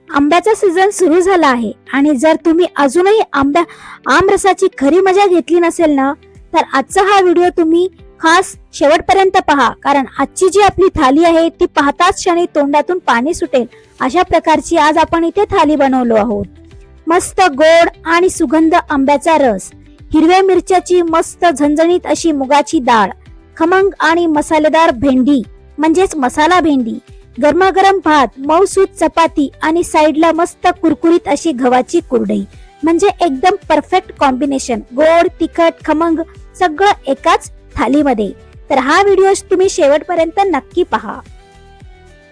आंब्याचा सीझन सुरू झाला आहे आणि जर तुम्ही अजूनही आमरसाची खरी मजा घेतली नसेल ना, तर आजचा हा व्हिडिओ तुम्ही खास शेवटपर्यंत पहा, कारण आजची जी आपली थाली आहे ती पाहताच क्षणी तोंडातून पाणी सुटेल अशा प्रकारची आज आपण इथे थाली बनवलो आहोत. मस्त गोड आणि सुगंध आंब्याचा रस, हिरव्या मिरच्याची मस्त झणझणीत अशी मुगाची डाळ, खमंग आणि मसालेदार भेंडी म्हणजेच मसाला भेंडी, गरमागरम भात, मऊसूत चपाती आणि साईडला मस्त कुरकुरीत अशी गव्हाची कुरडई, म्हणजे एकदम परफेक्ट कॉम्बिनेशन. गोड तिखट खमंग सगळं एकाच थालीमध्ये. तर हा व्हिडिओ तुम्ही शेवटपर्यंत नक्की पहा,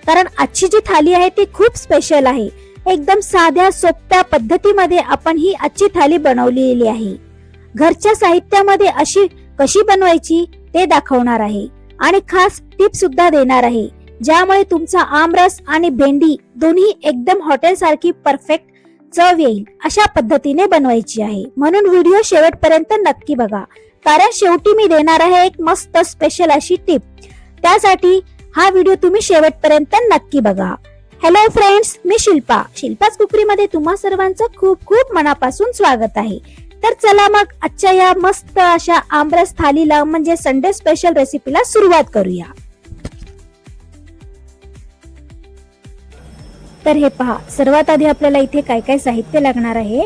कारण आजची जी थाली आहे ती खूप स्पेशल आहे. एकदम साध्या सोप्या पद्धतीमध्ये आपण ही आजची थाली बनवलेली आहे. घरच्या साहित्यामध्ये अशी कशी बनवायची ते दाखवणार आहे आणि खास टिप सुद्धा देणार आहे, ज्यामुळे तुमचा आमरस आणि भेंडी दोन्ही एकदम हॉटेल सारखी परफेक्ट चव येईल अशा पद्धतीने बनवायची आहे. म्हणून व्हिडिओ शेवटपर्यंत नक्की बघा, कारण शेवटी मी देणार आहे एक मस्त स्पेशल अशी टिप. त्यासाठी हा व्हिडिओ तुम्ही शेवटपर्यंत नक्की बघा. हॅलो फ्रेंड्स, मी शिल्पाच कुकरीमध्ये तुम्हा सर्वांचं खूप खूप मनापासून स्वागत आहे. तर चला मग आजच्या या मस्त अशा आमरस थालीला म्हणजे संडे स्पेशल रेसिपीला सुरुवात करूया. तर हे पहा, सर्वात आधी आपल्याला इथे काय काय साहित्य लागणार आहे.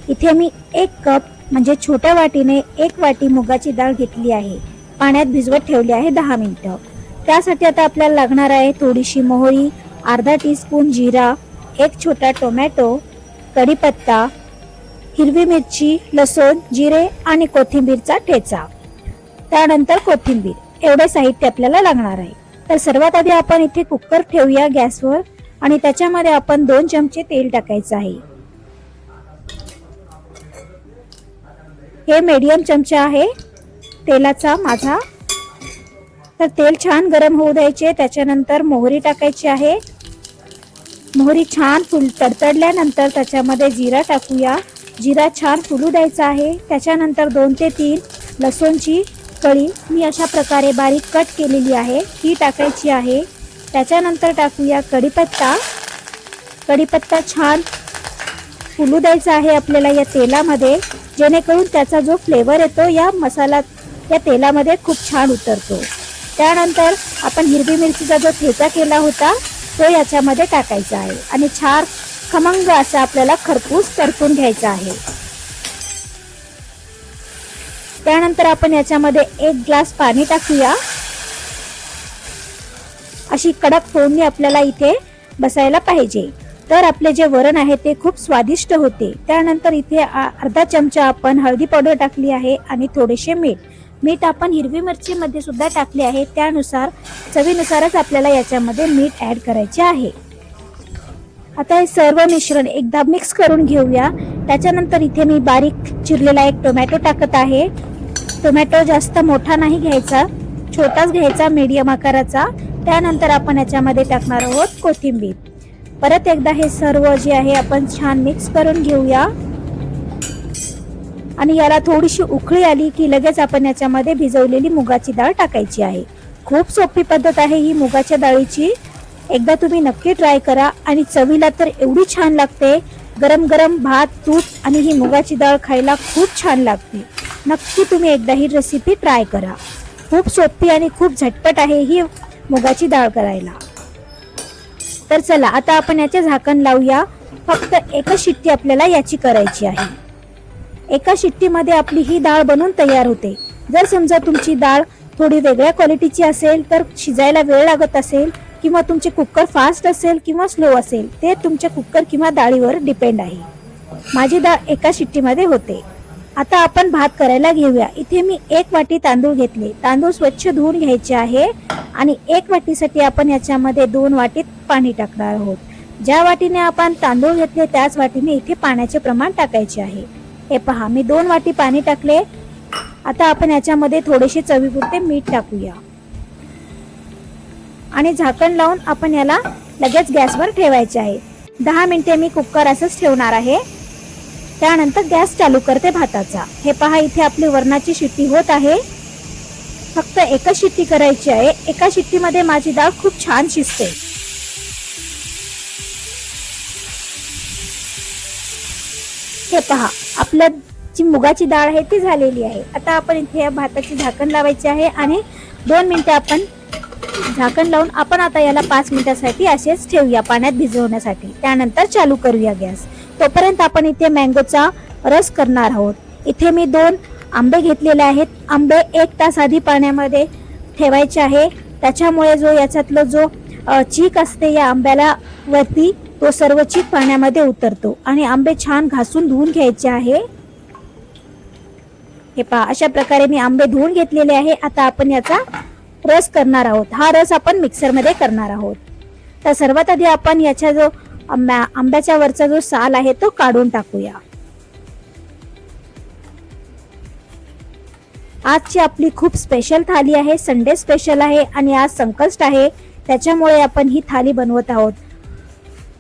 इथे मी 1 कप म्हणजे छोट्या वाटीने 1 वाटी मुगाची डाळ घेतली आहे. पाण्यात भिजवत ठेवली आहे 10 मिनिटं. त्यासाठी आता आपल्याला लागणार आहे थोडीशी मोहरी, अर्धा टीस्पून जिरा, 1 छोटा टोमॅटो, कढीपत्ता, हिरवी मिरची, लसूण, जिरे आणि कोथिंबीरचा ठेचा, त्यानंतर कोथिंबीर, एवढे साहित्य आपल्याला लागणार आहे. तर सर्वात आधी आपण इथे कुकर ठेवूया गॅसवर आणि त्याच्यामध्ये आपण 2 चमचे तेल टाकायचं आहे. हे मीडियम चमचा आहे तेलाचा माझा. तर तेल छान गरम होऊ द्यायचे. त्याच्यानंतर मोहरी टाकायची आहे. मोहरी छान तडतडल्यानंतर त्याच्यामध्ये जिरा टाकूया. जिरा छान फुलू द्यायचा आहे. त्याच्यानंतर 2 ते 3 लसूणची कळी मी अशा प्रकारे बारीक कट केलेली आहे ती टाकायची आहे. त्याच्यानंतर टाकूया कढीपत्ता. कढीपत्ता छान फुलू द्यायचा आहे आपल्याला या तेलामध्ये, जेणेकरून त्याचा जो फ्लेवर येतो या मसाल्यात या तेलामध्ये खूप छान उतरतो. त्यानंतर आपण हिरवी मिरचीचा जो ठेचा केला होता तो याच्यामध्ये टाकायचा आहे आणि छान खमंग असं आपल्याला खरपूस परतून घ्यायचा आहे. त्यानंतर आपण याच्यामध्ये 1 ग्लास पाणी टाकूया. अशी कडक फोडणी आपल्याला इथे बसायला पाहिजे, तर आपले जे वरण आहे ते खूप स्वादिष्ट होते. त्यानंतर इथे अर्धा चमचा आपण हळदी पावडर टाकली आहे आणि थोडेसे मीठ आपण हिरवी मिरची मध्ये सुद्धा टाकले आहे. त्यानुसार चवीनुसारच आपल्याला याच्यामध्ये मीठ ऍड करायचे आहे. आता हे सर्व मिश्रण एकदा मिक्स करून घेऊया. त्याच्यानंतर इथे मी बारीक चिरलेला 1 टोमॅटो टाकत आहे. टोमॅटो जास्त मोठा नाही घ्यायचा, छोटाच घ्यायचा, मीडियम आकाराचा. त्यानंतर आपण याच्यामध्ये टाकणार आहोत कोथिंबीर. परत एकदा हे सर्व जे आहे आपण छान मिक्स करून घेऊया आणि याला थोडीशी उकळी आली की लगेच आपण याच्यामध्ये भिजवलेली मुगाची डाळ टाकायची आहे. खूप सोपी पद्धत आहे ही मुगाच्या डाळीची. एकदा तुम्ही नक्की ट्राय करा आणि चवीला तर एवढी छान लागते. गरम गरम भात, तूप आणि ही मुगाची डाळ खायला खूप छान लागते. नक्की तुम्ही एकदा ही रेसिपी ट्राय करा. खूप सोपी आणि खूप झटपट आहे ही मुगाची डाळ करायला. तर चला आता आपण याचे झाकण लावूया. फक्त एकच शिट्टी आपल्याला याची करायची आहे. एका शिट्टीमध्ये आपली ही डाळ बनून तयार होते. जर समजा तुमची डाळ थोडी वेगळ्या क्वालिटीची असेल तर शिजायला वेळ लागत असेल, किंवा तुमचे कुकर फास्ट असेल किंवा स्लो असेल, ते तुमच्या कुकर किंवा डाळीवर डिपेंड आहे. माझी डाळ एका शिट्टीमध्ये होते. आता आपण भात करायला घेऊया. इथे मी 1 वाटी तांदूळ घेतले. तांदूळ स्वच्छ धुवून घ्यायचे आहे आणि 1 वाटीसाठी आपण याच्यामध्ये 2 वाटीत पाणी टाकणार आहोत. ज्या वाटीने आपण तांदूळ घेतले त्याच वाटीने इथे पाण्याचे प्रमाण टाकायचे आहे. हे पहा, मी 2 वाटी पाणी टाकले. आता आपण याच्यामध्ये थोडेसे चवीपुरते मीठ टाकूया आणि झाकण लावून आपण याला लगेच गॅसवर ठेवायचे आहे. 10 मिनिटे मी कुकर असंच ठेवणार आहे. त्यानंतर गॅस चालू करते भाताचा. हे पहा, इथे आपली वरणाची शिट्टी होत आहे. फक्त एकच शिट्टी करायची आहे. एका शिट्टीमध्ये माझी डाळ खूप छान शिजते. हे पहा, आपलं जी मुगाची डाळ आहे ती झालेली आहे. आता आपण इथे या भाताची झाकण लावायचे आहे आणि 2 मिनिटं आपण झाकण लावून आपण आता याला 5 मिनिटासाठी असेच ठेवूया पाण्यात भिजवण्यासाठी. त्यानंतर चालू करूया गॅस. तोपर्यंत आपण इथे मँगोचा रस करणार आहोत. इथे मी 2 आंबे घेतलेले आहेत. आंबे 1 तास आधी पाण्यामध्ये ठेवायचे आहे. त्याच्यामुळे जो याच्यातलं जो चीक असते या आंब्याला वरती, तो सर्व चीक पाण्यामध्ये उतरतो आणि आंबे छान घासून धुवून घ्यायचे आहे. हे पहा, अशा प्रकारे मी आंबे धुवून घेतलेले आहे. आता आपण याचा रस करणार आहोत. हा रस आपण मिक्सरमध्ये करणार आहोत. तर सर्वात आधी आपण याचा जो आंब्याच्या वरचा जो साल आहे तो काढून टाकूया. आजची आपली खूप स्पेशल थाली आहे, संडे स्पेशल आहे आणि आज संकष्ट आहे. त्याच्यामुळे आपण ही थाली बनवत आहोत.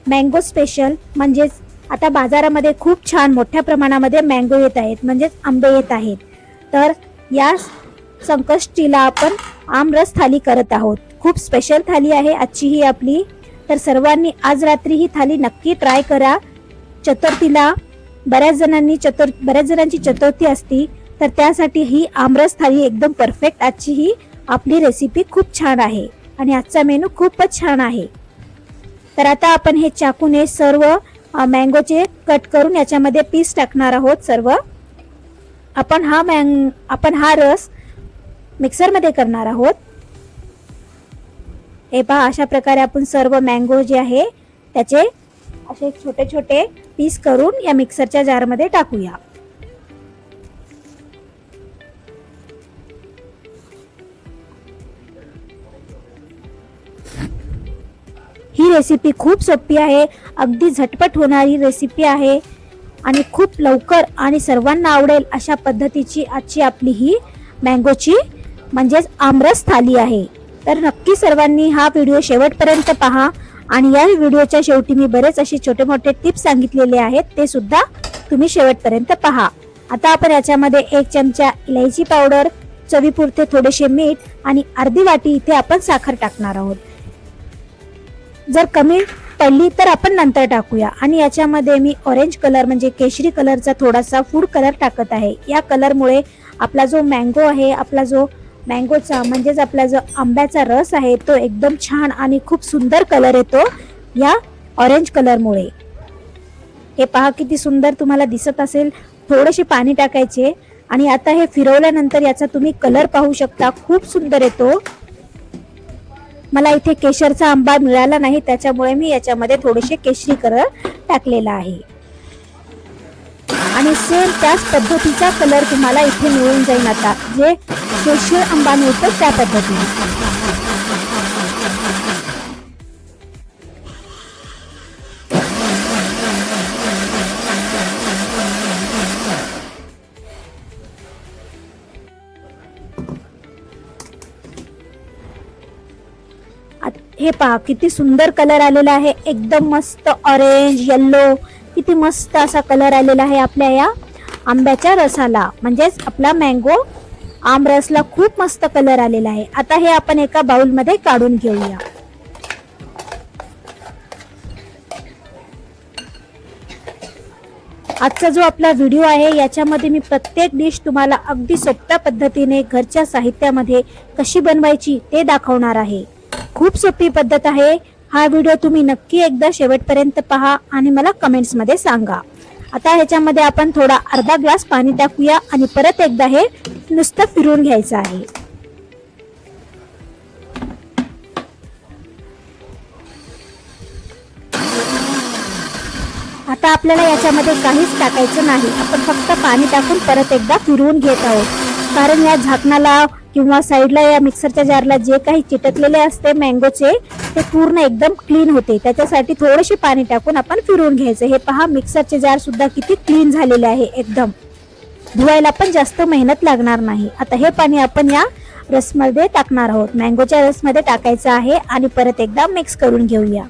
मँगो स्पेशल म्हणजेच आता बाजारामध्ये खूप छान मोठ्या प्रमाणामध्ये मँगो येत आहेत, म्हणजेच आंबे येत आहेत. तर या संकष्टीला आपण आमरस थाली करत आहोत. खूप स्पेशल थाली आहे आजची ही आपली. तर सर्वांनी आज रात्री ही थाली नक्की ट्राय करा. चतुर्थीला बऱ्याच जणांची चतुर्थी असती, तर त्यासाठी ही आमरस थाली एकदम परफेक्ट. आजची ही आपली रेसिपी खूप छान आहे आणि आजचा मेनू खूपच छान आहे. तर आता आपण हे चाकूने सर्व मँगोचे कट करून याच्यामध्ये पीस टाकणार आहोत सर्व. आपण हा रस मिक्सरमध्ये करणार आहोत. हे पहा, अशा प्रकारे आपण सर्व मँगो जे आहे त्याचे असे छोटे छोटे पीस करून या मिक्सरच्या जारमध्ये टाकूया. ही रेसिपी खूप सोपी आहे, अगदी झटपट होणारी रेसिपी आहे आणि खूप लवकर आणि सर्वांना आवडेल अशा पद्धतीची आजची आपली ही मँगोची म्हणजेच आमरस थाली आहे. तर नक्की सर्वांनी हा व्हिडिओ शेवटपर्यंत पहा आणि या व्हिडिओच्या शेवटी मी बरेच असे छोटे मोठे टिप्स सांगितलेले आहेत, ते सुद्धा तुम्ही शेवटपर्यंत पहा. आता आपण याच्यामध्ये 1 चमचा इलायची पावडर, चवीपुरते थोडेसे मीठ आणि अर्धी वाटी इथे आपण साखर टाकणार आहोत. जर कमी पडली तर आपण नंतर टाकूया. आणि याच्यामध्ये मी ऑरेंज कलर म्हणजे केशरी कलरचा थोडासा फूड कलर टाकत आहे. या कलरमुळे आपला जो मँगो आहे, आपला जो मँगोचा म्हणजेच आपला जो आंब्याचा रस आहे तो एकदम छान आणि खूप सुंदर कलर येतो या ऑरेंज कलरमुळे. हे पहा किती सुंदर तुम्हाला दिसत असेल. थोडेसे पाणी टाकायचे आणि आता हे फिरवल्यानंतर याचा तुम्ही कलर पाहू शकता, खूप सुंदर येतो. मला इथे केशरचा आंबा मिळाला नाही, त्याच्यामुळे मी याच्यामध्ये थोडेसे केशरी कलर टाकलेला आहे आणि सेम त्याच पद्धतीचा कलर तुम्हाला इथे मिळून जाईल. आता जे केशर आंबा मिळतो त्या पद्धतीने. हे पहा किती सुंदर कलर आलेला आहे, एकदम मस्त ऑरेंज येल्लो, किती मस्त असा कलर आलेला आहे आपल्या या आंब्याच्या रसाला. म्हणजेच आपला मँगो आमरसला खूप मस्त कलर आलेला आहे. आता हे आपण एका बाउल मध्ये काढून घेऊया. आजचा जो आपला व्हिडिओ आहे याच्यामध्ये मी प्रत्येक डिश तुम्हाला अगदी सोप्या पद्धतीने घरच्या साहित्यामध्ये कशी बनवायची ते दाखवणार आहे. खूप सोपी पद्धत आहे. हा व्हिडिओ तुम्ही नक्की एकदा शेवटपर्यंत पहा आणि मला कमेंट्स मध्ये सांगा. आता ह्याच्यामध्ये आपण थोडा अर्धा ग्लास पाणी टाकूया आणि परत एकदा हे नुसतं फिरवून घ्यायचं आहे. आता आपल्याला याच्यामध्ये काहीच टाकायचं नाही, आपण फक्त पाणी टाकून परत एकदा फिरवून घेत आहोत. कारण या झाकणाला किंवा साईडला या मिक्सरच्या जारला जे काही चिटकलेले असते मँगोचे ते पूर्ण एकदम क्लीन होते. त्याच्यासाठी थोडेसे पाणी टाकून आपण फिरवून घ्यायचं. हे पहा मिक्सरचे जार सुद्धा किती क्लीन झालेले आहे, एकदम धुवायला पण जास्त मेहनत लागणार नाही. आता हे पाणी आपण या रसमध्ये टाकणार आहोत, मँगोच्या रसमध्ये टाकायचं आहे आणि परत एकदा मिक्स करून घेऊया.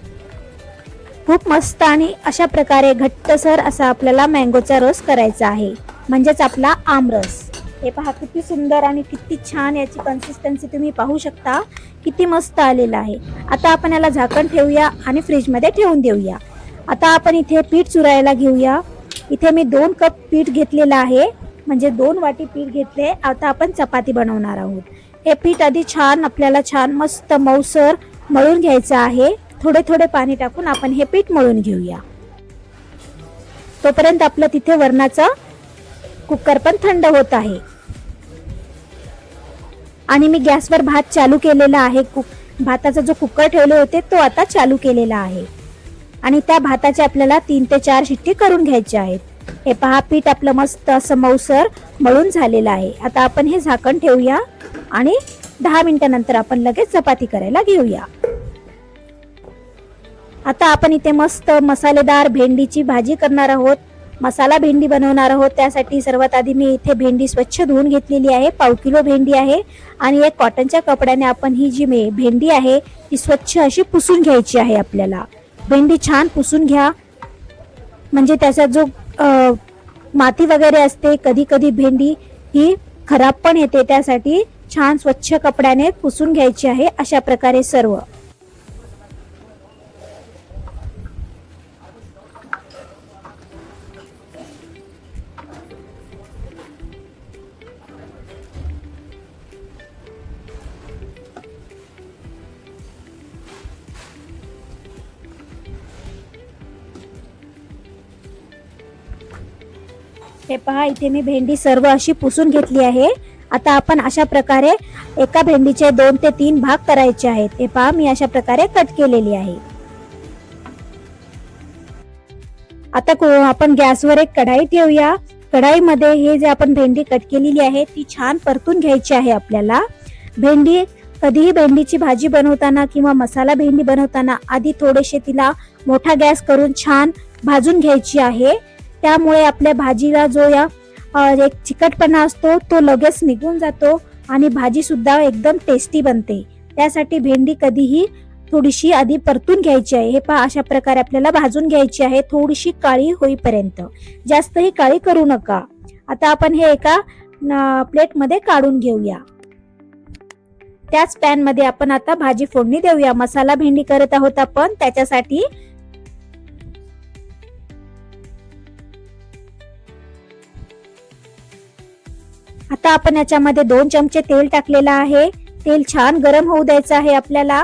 खूप मस्त आणि अशा प्रकारे घट्टसर असा आपल्याला मँगोचा रस करायचा आहे, म्हणजेच आपला आमरस. हे पहा किती सुंदर आणि किती छान याची कन्सिस्टन्सी तुम्ही पाहू शकता, किती मस्त आलेला आहे. आता आपण याला झाकण ठेवूया आणि फ्रीजमध्ये ठेवून देऊया. आता आपण इथे पीठ चुरायला घेऊया. इथे मी 2 कप पीठ घेतलेलं आहे, म्हणजे 2 वाटी पीठ घेतले. आता आपण चपाती बनवणार आहोत. हे पीठ आधी आपल्याला छान मस्त मऊसर मळून घ्यायचं आहे. थोडे थोडे पाणी टाकून आपण हे पीठ मळून घेऊया. तोपर्यंत आपलं तिथे वरणाचा कुकर पण थंड होत आहे. आणि मी गॅसवर भात चालू केलेला आहे. भाताचा जो कुकर ठेवले होते तो आता चालू केलेला आहे. आणि त्या भाताचे आपल्याला 3 ते 4 शिट्टी करून घ्यायचे आहेत. हे पहा, पीठ आपलं मस्त असं मऊसर मळून झालेलं आहे. आता आपण हे झाकण ठेवूया आणि 10 मिनिटांनंतर आपण लगेच चपाती करायला घेऊया. आता आपण इथे मस्त मसालेदार भेंडीची भाजी करणार आहोत. मसाला भेंडी बनवणार आहोत. त्यासाठी सर्वात आधी मी इथे भेंडी स्वच्छ धुवून घेतलेली आहे. 1/2 किलो भेंडी आहे. आणि एक कॉटनच्या कपड्याने आपण ही जी भेंडी आहे ती स्वच्छ अशी पुसून घ्यायची आहे. आपल्याला भेंडी छान पुसून घ्या, म्हणजे त्याचा जो माती वगैरे असते, कधी कधी भेंडी ही खराब पण येते. त्यासाठी छान स्वच्छ कपड्याने पुसून घ्यायची आहे. अशा प्रकारे सर्व. हे पहा, इथे मी भेंडी सर्व अशी पुसून घेतली आहे. आता आपण अशा प्रकारे एका भेंडीचे 2 ते 3 भाग करायचे आहेत. हे पहा, मी अशा प्रकारे कट केलेली आहे. आता आपण गॅसवर एक कढाई ठेवूया. कढाईमध्ये हे जे आपण भेंडी कट केलेली आहे ती छान परतून घ्यायची आहे. आपल्याला कधीही भेंडीची भाजी बनवताना किंवा मसाला भेंडी बनवताना आधी थोडेसे तिला मोठा गॅस करून छान भाजून घ्यायची आहे. त्यामुळे आपल्या भाजीला जो एक चिकटपणा असतो तो लगेच निघून जातो आणि भाजी सुद्धा एकदम टेस्टी बनते. त्यासाठी भेंडी कधीही थोडीशी आधी परतून घ्यायची आहे. हे पहा, अशा प्रकारे आपल्याला भाजून घ्यायची आहे, थोडीशी काळी होईपर्यंत. जास्तही काळी करू नका. आता आपण हे एका प्लेटमध्ये काढून घेऊया. त्याच पॅन मध्ये आपण आता भाजी फोडणी देऊया. मसाला भेंडी करत आहोत आपण, त्याच्यासाठी आता आपण याच्यामध्ये 2 चमचे तेल टाकलेलं आहे. तेल छान गरम होऊ द्यायचं आहे आपल्याला.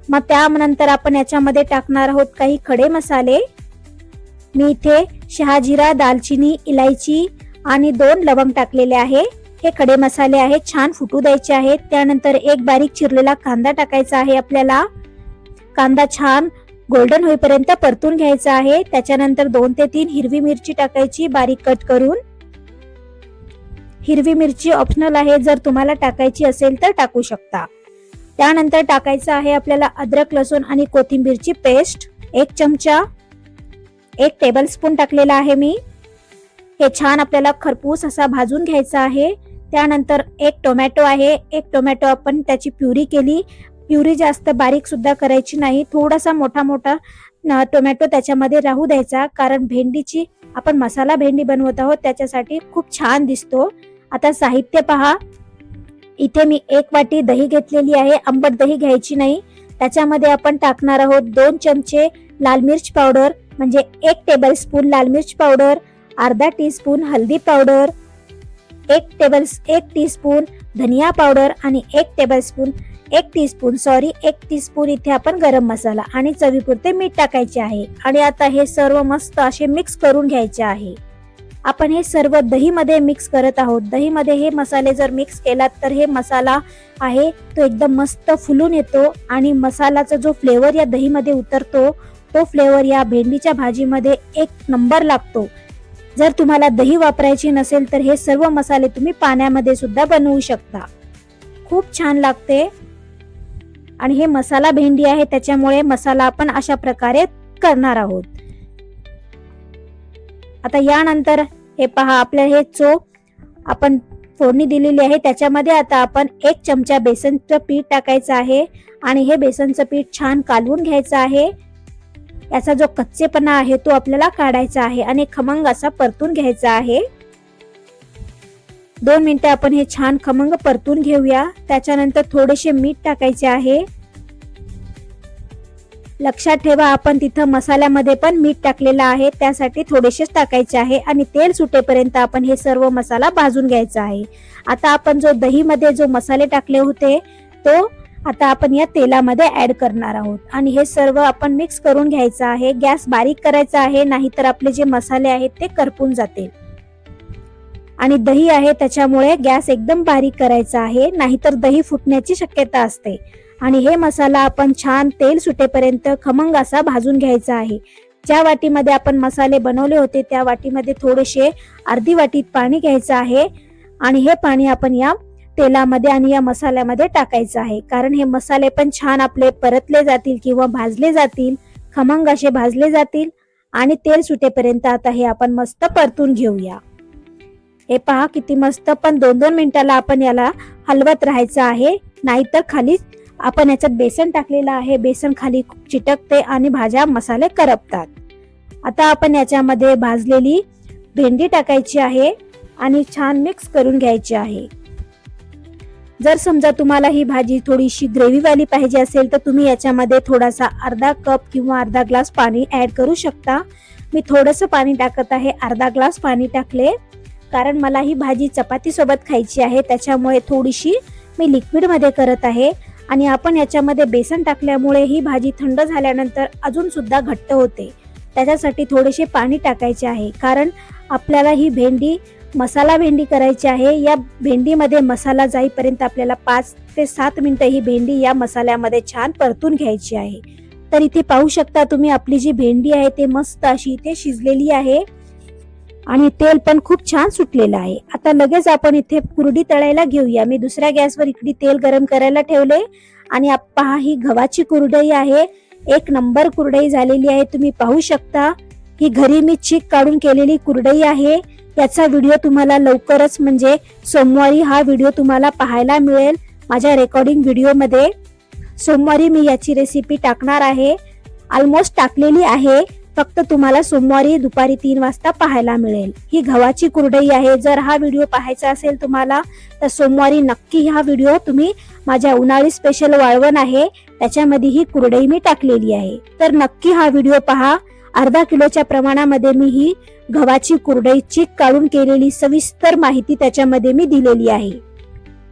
मग त्यानंतर आपण याच्यामध्ये टाकणार आहोत काही खडे मसाले. मी इथे शहाजिरा, दालचिनी, इलायची आणि 2 लवंग टाकलेले आहे. हे खडे मसाले आहेत, छान फुटू द्यायचे आहेत. त्यानंतर एक बारीक चिरलेला कांदा टाकायचा आहे आपल्याला. कांदा छान गोल्डन होईपर्यंत परतून घ्यायचा आहे. त्याच्यानंतर 2 ते 3 हिरवी मिरची टाकायची बारीक कट करून. हिरवी मिरची ऑप्शनल आहे, जर तुम्हाला टाकायची असेल तर टाकू शकता. त्यानंतर टाकायचं आहे आपल्याला अद्रक, लसूण आणि कोथिंबीरची पेस्ट 1 चमचा. 1 टेबलस्पून टाकलेला आहे मी. हे छान आपल्याला खरपूस असा भाजून घ्यायचा आहे. त्यानंतर 1 टोमॅटो आहे. 1 टोमॅटो आपण त्याची प्युरी केली. प्युरी जास्त बारीक सुद्धा करायची नाही, थोडासा मोठा टोमॅटो त्याच्यामध्ये राहू द्यायचा, कारण भेंडीची आपण मसाला भेंडी बनवत आहोत त्याच्यासाठी खूप छान दिसतो. आता साहित्य पहा. इथे मी 1 वाटी दही घेतलेली आहे. आंबट दही घ्यायची नाही. त्याच्यामध्ये आपण टाकणार आहोत 2 चमचे लाल मिर्च पावडर, म्हणजे 1 टेबलस्पून लाल मिर्च पावडर, अर्धा टीस्पून हल्दी पावडर, 1 टीस्पून धनिया पावडर आणि 1 टीस्पून इथे आपण गरम मसाला आणि चवीपुरते मीठ टाकायचे आहे. आणि आता हे सर्व मस्त असे मिक्स करून घ्यायचे आहे. आपण हे सर्व दहीमध्ये मिक्स करत आहोत. दहीमध्ये हे मसाले जर मिक्स केलात तर हे मसाला आहे तो एकदम मस्त फुलून येतो आणि मसाल्याचा जो फ्लेवर या दहीमध्ये उतरतो तो फ्लेवर या भेंडीच्या भाजीमध्ये 1 नंबर लागतो. जर तुम्हाला दही वापरायची नसेल तर हे सर्व मसाले तुम्ही पाण्यामध्ये सुद्धा बनवू शकता. खूप छान लागते. आणि हे मसाला भेंडी आहे त्याच्यामुळे मसाला आपण अशा प्रकारे करणार आहोत. आता यानंतर हे पहा, आपल्या हे आपण फोडणी दिलेली आहे त्याच्यामध्ये आता आपण 1 चमचा बेसनचं पीठ टाकायचं आहे आणि हे बेसनचं पीठ छान कालवून घ्यायचं आहे. याचा जो कच्चेपणा आहे तो आपल्याला काढायचा आहे आणि खमंग असा परतून घ्यायचा आहे. 2 मिनिटं आपण हे छान खमंग परतून घेऊया. त्याच्यानंतर थोडेसे मीठ टाकायचे आहे. लक्षात ठेवा, आपण तिथं मसाल्यामध्ये पण मीठ टाकलेलं आहे, त्यासाठी थोडेसेच टाकायचे आहे आणि तेल सुटेपर्यंत आपण हे सर्व मसाला भाजून घ्यायचा आहे. आता आपण जो दहीमध्ये जो मसाले टाकले होते तो आता आपण या तेलामध्ये ऍड करणार आहोत आणि हे सर्व आपण मिक्स करून घ्यायचं आहे. गॅस बारीक करायचा आहे, नाहीतर आपले जे मसाले आहेत ते करपून जातील. आणि दही आहे त्याच्यामुळे गॅस एकदम बारीक करायचा आहे, नाहीतर दही फुटण्याची शक्यता असते. आणि हे मसाला आपण छान तेल सुटेपर्यंत खमंग असा भाजून घ्यायचा आहे. ज्या वाटीमध्ये आपण मसाले बनवले होते त्या वाटीमध्ये थोडेसे अर्धी वाटीत पाणी घ्यायचं आहे आणि हे पाणी आपण या तेलामध्ये आणि या मसाल्यामध्ये टाकायचं आहे, कारण हे मसाले पण छान आपले परतले जातील किंवा भाजले जातील, खमंग असे भाजले जातील. आणि तेल सुटेपर्यंत आता हे आपण मस्त परतून घेऊया. हे पहा किती मस्त, पण 2-2 मिनिटाला आपण याला हलवत राहायचं आहे, नाहीतर खाली आपण याच्यात बेसन टाकलेलं आहे, बेसन खाली चिटकते आणि भाज्या मसाले करपतात. आता आपण याच्यामध्ये भाजलेली भेंडी टाकायची आहे आणि छान मिक्स करून घ्यायची आहे. जर समजा तुम्हाला ही भाजी थोडीशी ग्रेव्हीवाली पाहिजे असेल तर तुम्ही याच्यामध्ये थोडासा अर्धा कप किंवा अर्धा ग्लास पाणी ऍड करू शकता. मी थोडंसं पाणी टाकत आहे, अर्धा ग्लास पाणी टाकले, कारण मला ही भाजी चपाती सोबत खायची आहे, त्याच्यामुळे थोडीशी मी लिक्विड मध्ये करत आहे. आणि आपण याच्यामध्ये बेसन टाकल्यामुळे ही भाजी थंड झाल्यानंतर अजून सुद्धा घट्ट होते, त्याच्यासाठी थोडेसे पाणी टाकायचे आहे, कारण आपल्याला ही भेंडी मसाला भेंडी करायची आहे. या भेंडीमध्ये मसाला जाईपर्यंत आपल्याला 5 ते 7 मिनिटं ही भेंडी या मसाल्यामध्ये छान परतून घ्यायची आहे. तर इथे पाहू शकता तुम्ही, आपली जी भेंडी आहे ते मस्त अशी इथे शिजलेली आहे आणि तेल पण खूप छान सुटलेलं आहे. आता लगेच आपण इथे कुरडी तळायला घेऊया. मी दुसऱ्या गॅसवर इकडे तेल गरम करायला ठेवले आणि पहा ही गव्हाची कुरडई आहे, एक नंबर कुरडई झालेली आहे. तुम्ही पाहू शकता ही घरी मी चीक काढून केलेली कुरडई आहे. याचा व्हिडिओ तुम्हाला लवकरच म्हणजे सोमवारी हा व्हिडिओ तुम्हाला पाहायला मिळेल माझ्या रेकॉर्डिंग व्हिडिओमध्ये. सोमवारी मी याची रेसिपी टाकणार आहे, ऑलमोस्ट टाकलेली आहे, फक्त तुम्हाला सोमवारी दुपारी 3 वाजता पाहायला मिळेल. ही गव्हाची कुरडई आहे. जर हा व्हिडिओ पाहायचा असेल तुम्हाला तर सोमवारी नक्की हा व्हिडिओ तुम्ही, माझ्या उन्हाळी स्पेशल वाळवण आहे त्याच्यामध्ये ही कुरडई मी टाकलेली आहे, तर नक्की हा व्हिडिओ पहा. अर्धा किलोच्या प्रमाणामध्ये मी ही गव्हाची कुरडई चीक काढून केलेली सविस्तर माहिती त्याच्यामध्ये मी दिलेली आहे,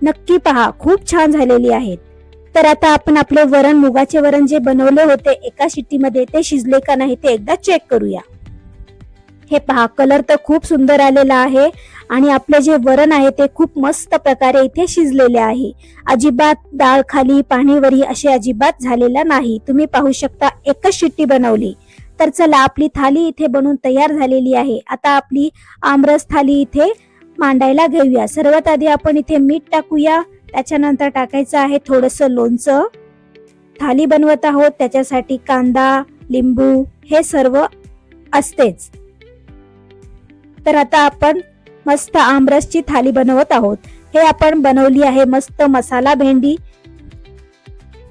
नक्की पहा, खूप छान झालेली आहेत. तर आता आपण आपले वरण, मुगाचे वरण जे बनवले होते एका शिट्टीमध्ये, ते शिजले का नाही ते एकदा चेक करूया. हे पहा, कलर तर खूप सुंदर आलेला आहे आणि आपले जे वरण आहे ते खूप मस्त प्रकारे इथे शिजलेले आहे. अजिबात डाळ खाली पाणीवरी असे अजिबात झालेला नाही. तुम्ही पाहू शकता, एकच शिट्टी बनवली. तर चला, आपली थाली इथे बनवून तयार झालेली आहे. आता आपली आमरस थाली इथे मांडायला घेऊया. सर्वात आधी आपण इथे मीठ टाकूया, त्याच्यानंतर टाकायचं आहे थोडंसं लोणचं. थाली बनवत आहोत त्याच्यासाठी कांदा, लिंबू हे सर्व असतेच. तर आता आपण मस्त आमरसची थाली बनवत आहोत. हे आपण बनवली आहे मस्त मसाला भेंडी,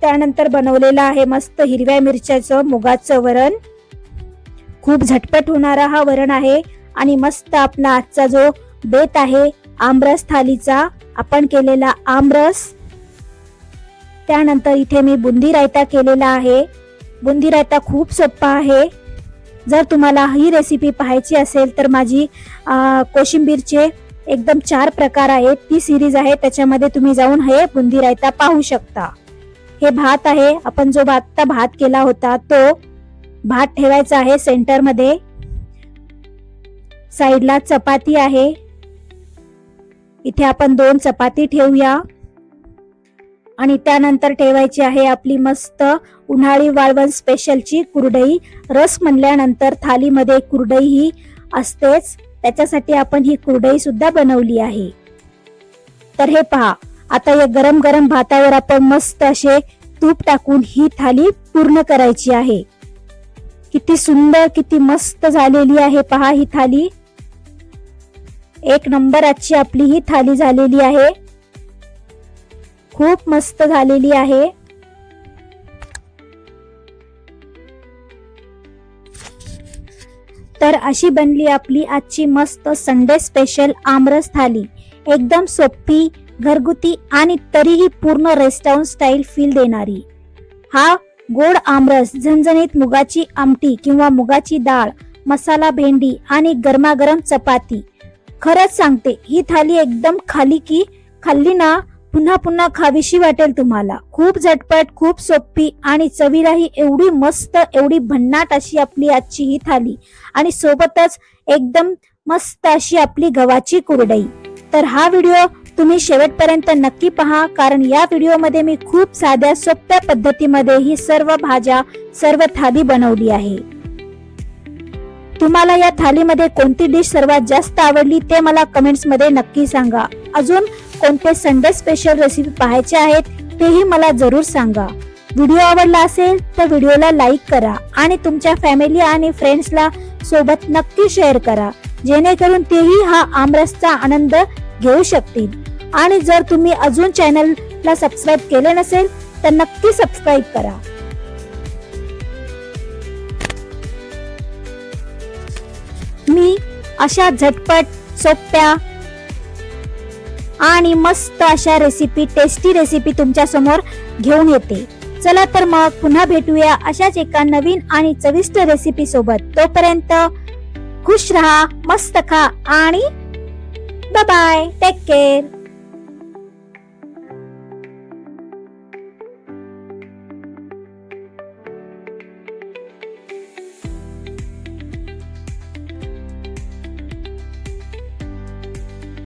त्यानंतर बनवलेलं आहे मस्त हिरव्या मिरच्याचं मुगाचं वरण. खूप झटपट होणारा हा वरण आहे आणि मस्त आपला आजचा जो बेत आहे आमरस थालीचा, आपण केलेला आमरस. त्यानंतर इथे मी बुंदी रायता केलेला आहे. बुंदी रायता खूप सोपा आहे. जर तुम्हाला ही रेसिपी पाहायची असेल तर माझी कोशिंबीरचे एकदम 4 प्रकार आहेत, ती सिरीज आहे, त्याच्यामध्ये तुम्ही जाऊन हे बुंदी रायता पाहू शकता. हे भात आहे, आपण जो भात केला होता तो भात ठेवायचा आहे सेंटर मध्ये. साइडला चपाती आहे, इथे आपण 2 चपाती ठेवूया आणि त्यानंतर ठेवायची आहे आपली मस्त उन्हाळी वाळवण स्पेशलची कुरडई. रस म्हणल्यानंतर थालीमध्ये कुरडई ही असतेच, त्याच्यासाठी आपण ही कुरडई सुद्धा बनवली आहे. तर हे पहा, आता या गरम गरम भातावर आपण मस्त असे तूप टाकून ही थाली पूर्ण करायची आहे. किती सुंदर, किती मस्त झालेली आहे पहा ही थाली. एक नंबर आजची आपली ही थाली झालेली आहे, खूप मस्त झालेली आहे. तर अशी बनली आपली आजची मस्त संडे स्पेशल आमरस थाली. एकदम सोपी, घरगुती आणि तरीही पूर्ण रेस्टॉरंट स्टाईल फील देणारी. हा गोड आमरस, झणझणीत मुगाची आमटी किंवा मुगाची डाळ, मसाला भेंडी आणि गरमागरम चपाती. खरंच सांगते, ही थाली एकदम खाल्ली ना पुन्हा पुन्हा खावीशी वाटेल तुम्हाला. खूप झटपट, खूप सोपी आणि चवीलाही एवढी मस्त, एवढी भन्नाट अशी आपली आजची ही थाली. आणि सोबतच एकदम मस्त अशी आपली गव्हाची कुरडई. तर हा व्हिडिओ तुम्ही शेवटपर्यंत नक्की पहा, कारण या व्हिडिओमध्ये मी खूप साध्या सोप्या पद्धतीमध्ये ही सर्व भाज्या, सर्व थाली बनवली आहे. तुम्हाला या थालीमध्ये कोणती डिश सर्वात जास्त आवडली ते मला कमेंट्स मध्ये नक्की सांगा. अजून कोणते संडे स्पेशल रेसिपी पाहायचे आहेत तेही मला जरूर सांगा. व्हिडिओ आवडला असेल तर व्हिडिओला लाईक करा आणि तुमच्या फॅमिली आणि फ्रेंड्सला सोबत नक्की शेअर करा, जेणेकरून तेही हा आमरसचा आनंद घेऊ शकतील. आणि जर तुम्ही अजून चॅनलला सबस्क्राईब केले नसेल तर नक्की सबस्क्राईब करा. मी अशा झटपट, सोप्या आणि मस्त अशा रेसिपी, टेस्टी रेसिपी तुमच्या समोर घेऊन येते. चला तर मग पुन्हा भेटूया अशाच एका नवीन आणि चविष्ट रेसिपी सोबत. तोपर्यंत खुश रहा, मस्त खा आणि बाय बाय, टेक केअर.